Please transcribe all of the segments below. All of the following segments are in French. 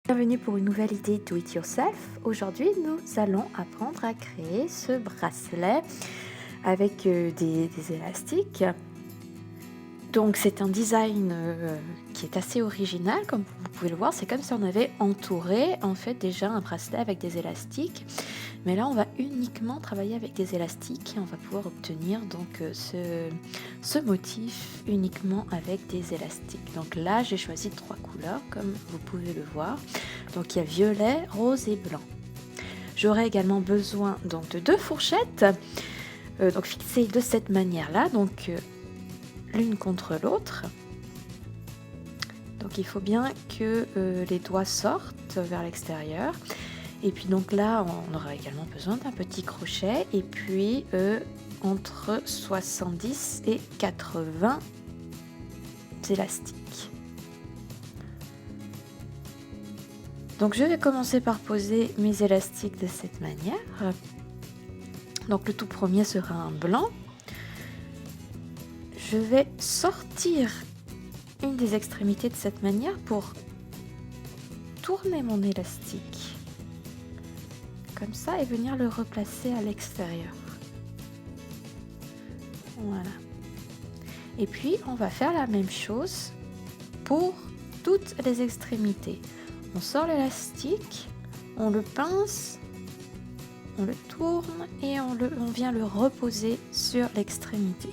Bienvenue pour une nouvelle idée Do It Yourself. Aujourd'hui, nous allons apprendre à créer ce bracelet avec des élastiques. Donc c'est un design qui est assez original, comme vous pouvez le voir. C'est comme si on avait entouré en fait déjà un bracelet avec des élastiques. Mais là, on va uniquement travailler avec des élastiques et on va pouvoir obtenir donc ce motif uniquement avec des élastiques. Donc là, j'ai choisi 3 couleurs comme vous pouvez le voir. Donc il y a violet, rose et blanc. J'aurai également besoin donc de 2 fourchettes, donc fixées de cette manière-là, donc l'une contre l'autre. Donc il faut bien que les doigts sortent vers l'extérieur. Et puis donc là, on aura également besoin d'un petit crochet et puis entre 70 et 80 élastiques. Donc je vais commencer par poser mes élastiques de cette manière. Donc le tout premier sera un blanc. Je vais sortir une des extrémités de cette manière pour tourner mon élastique comme ça et venir le replacer à l'extérieur. Voilà. Et puis on va faire la même chose pour toutes les extrémités. On sort l'élastique, on le pince, on le tourne et on vient le reposer sur l'extrémité.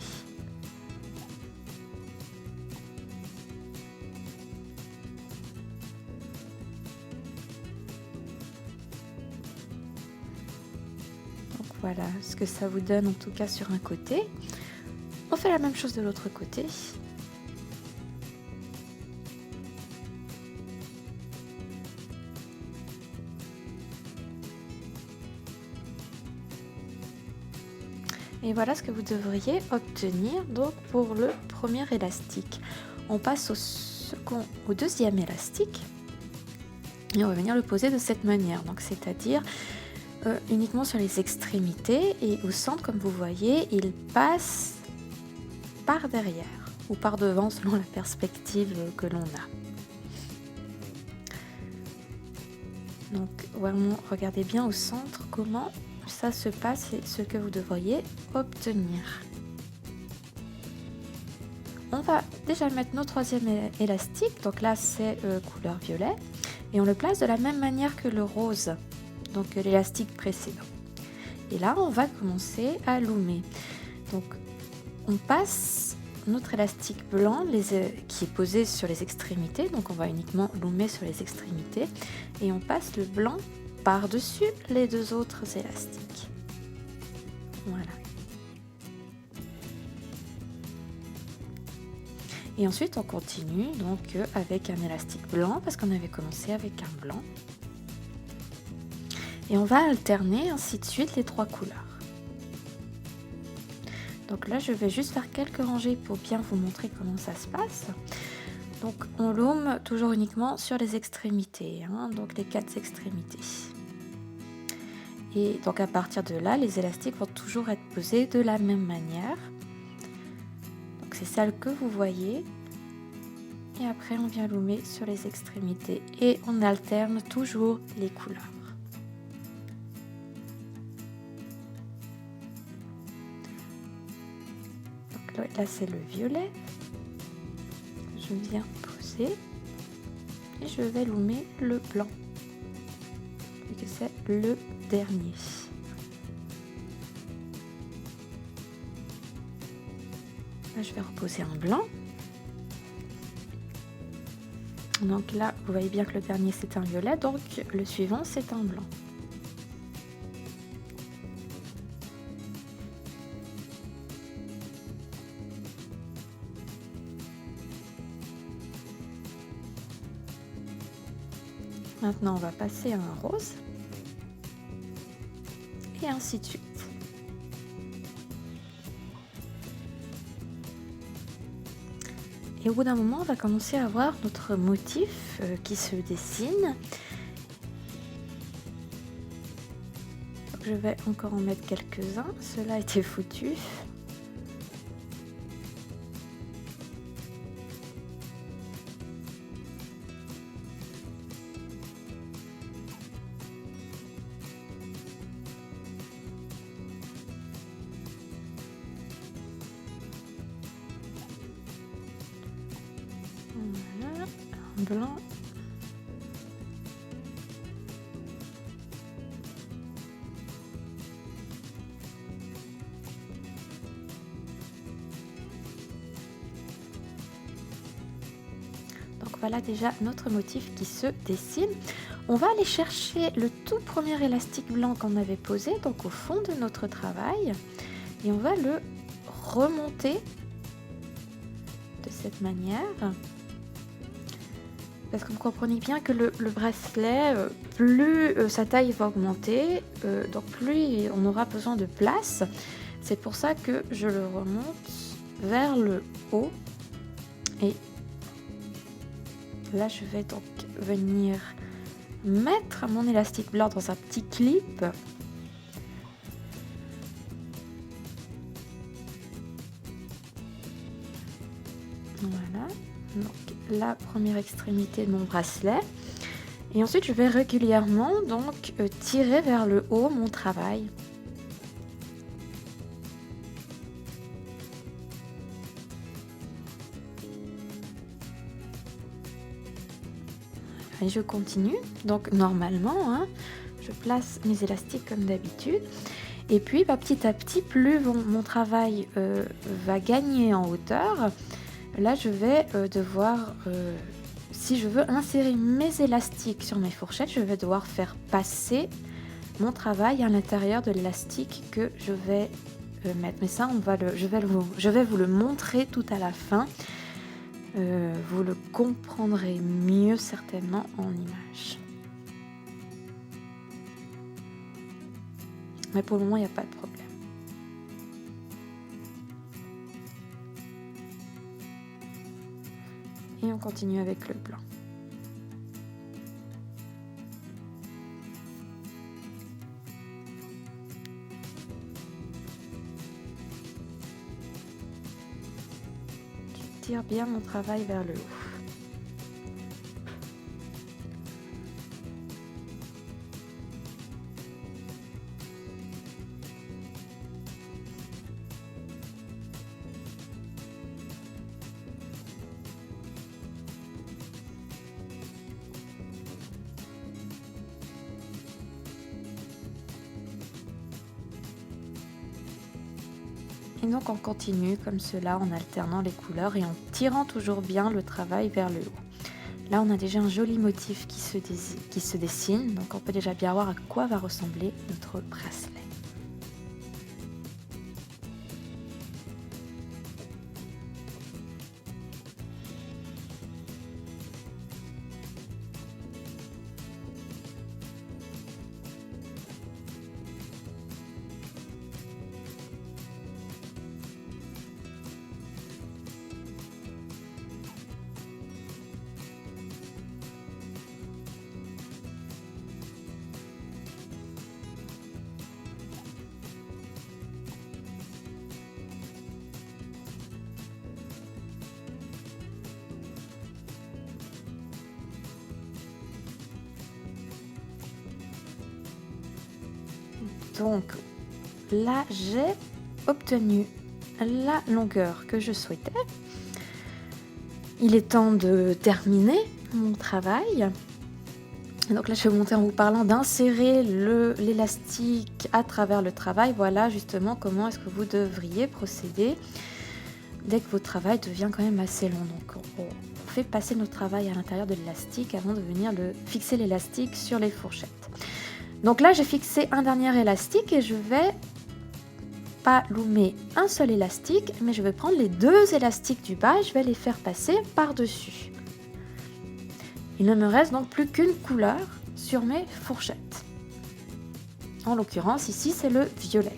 Voilà ce que ça vous donne en tout cas sur un côté. On fait la même chose de l'autre côté. Et voilà ce que vous devriez obtenir donc pour le premier élastique. On passe au deuxième élastique et on va venir le poser de cette manière. Donc c'est-à-dire uniquement sur les extrémités et au centre, comme vous voyez, il passe par derrière ou par devant selon la perspective que l'on a. Donc vraiment, regardez bien au centre comment ça se passe et ce que vous devriez obtenir. On va déjà mettre notre troisième élastique, donc là c'est couleur violet, et on le place de la même manière que le rose, donc l'élastique précédent. Et là on va commencer à loomer. Donc on passe notre élastique blanc qui est posé sur les extrémités, donc on va uniquement loomer sur les extrémités, et on passe le blanc par-dessus les deux autres élastiques. Voilà. Et ensuite on continue donc avec un élastique blanc parce qu'on avait commencé avec un blanc. Et on va alterner ainsi de suite les 3 couleurs. Donc là je vais juste faire quelques rangées pour bien vous montrer comment ça se passe. Donc on loome toujours uniquement sur les extrémités, donc les 4 extrémités. Et donc à partir de là, les élastiques vont toujours être posés de la même manière. Donc c'est celle que vous voyez. Et après on vient loomer sur les extrémités et on alterne toujours les couleurs. Donc là c'est le violet. Je viens poser et je vais loomer le blanc. Et que c'est le dernier. Là je vais reposer un blanc. Donc là, vous voyez bien que le dernier c'est un violet, donc le suivant c'est un blanc. Maintenant, on va passer à un rose. Et ainsi de suite. Et au bout d'un moment, on va commencer à voir notre motif qui se dessine. Je vais encore en mettre quelques-uns. Cela était foutu. blanc. Donc voilà déjà notre motif qui se dessine. On va aller chercher le tout premier élastique blanc qu'on avait posé, donc au fond de notre travail, et on va le remonter de cette manière. Parce que vous comprenez bien que le bracelet, plus sa taille va augmenter, donc plus on aura besoin de place. C'est pour ça que je le remonte vers le haut. Et là, je vais donc venir mettre mon élastique blanc dans un petit clip. Voilà, donc la première extrémité de mon bracelet. Et ensuite, je vais régulièrement donc tirer vers le haut mon travail. Et je continue. Donc normalement, hein, je place mes élastiques comme d'habitude. Et puis petit à petit, plus mon travail va gagner en hauteur, là je vais devoir, si je veux insérer mes élastiques sur mes fourchettes, je vais devoir faire passer mon travail à l'intérieur de l'élastique que je vais mettre. Mais ça, je vais vous le montrer tout à la fin. Vous le comprendrez mieux certainement en image. Mais pour le moment, il n'y a pas de problème. Et on continue avec le blanc. Je tire bien mon travail vers le haut. Et donc on continue comme cela en alternant les couleurs et en tirant toujours bien le travail vers le haut. Là on a déjà un joli motif qui se dessine, donc on peut déjà bien voir à quoi va ressembler notre bracelet. Donc là, j'ai obtenu la longueur que je souhaitais. Il est temps de terminer mon travail. Donc là, je vais vous montrer en vous parlant d'insérer l'élastique à travers le travail. Voilà justement comment est-ce que vous devriez procéder dès que votre travail devient quand même assez long. Donc on fait passer notre travail à l'intérieur de l'élastique avant de venir fixer l'élastique sur les fourchettes. Donc là, j'ai fixé un dernier élastique et je vais pas loumer un seul élastique, mais je vais prendre les deux élastiques du bas et je vais les faire passer par-dessus. Il ne me reste donc plus qu'une couleur sur mes fourchettes. En l'occurrence, ici, c'est le violet.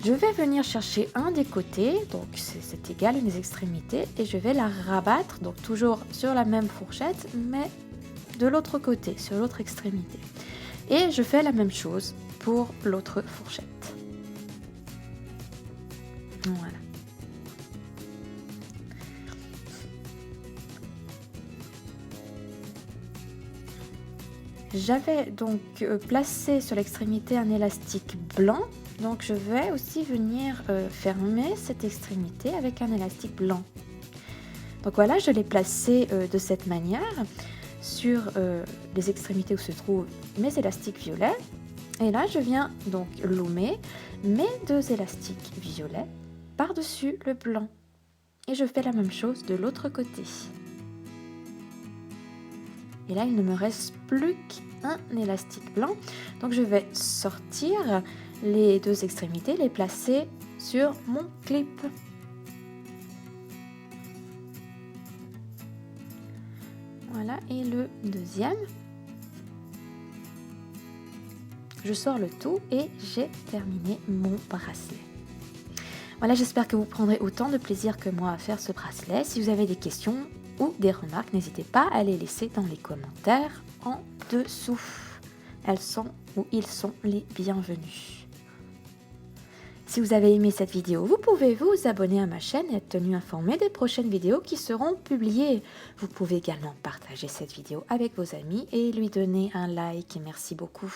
Je vais venir chercher un des côtés, donc c'est égal à une extrémité, et je vais la rabattre, donc toujours sur la même fourchette, mais de l'autre côté, sur l'autre extrémité. Et je fais la même chose pour l'autre fourchette. Voilà. J'avais donc placé sur l'extrémité un élastique blanc, donc je vais aussi venir fermer cette extrémité avec un élastique blanc. Donc voilà, je l'ai placé de cette manière sur les extrémités où se trouvent mes élastiques violets. Et là, je viens donc loomer mes 2 élastiques violets par-dessus le blanc. Et je fais la même chose de l'autre côté. Et là, il ne me reste plus qu'un élastique blanc. Donc je vais sortir les 2 extrémités, les placer sur mon clip. Voilà, et le deuxième. Je sors le tout et j'ai terminé mon bracelet. Voilà, j'espère que vous prendrez autant de plaisir que moi à faire ce bracelet. Si vous avez des questions ou des remarques, n'hésitez pas à les laisser dans les commentaires en dessous. Elles sont ou ils sont les bienvenus. Si vous avez aimé cette vidéo, vous pouvez vous abonner à ma chaîne et être tenu informé des prochaines vidéos qui seront publiées. Vous pouvez également partager cette vidéo avec vos amis et lui donner un like. Merci beaucoup.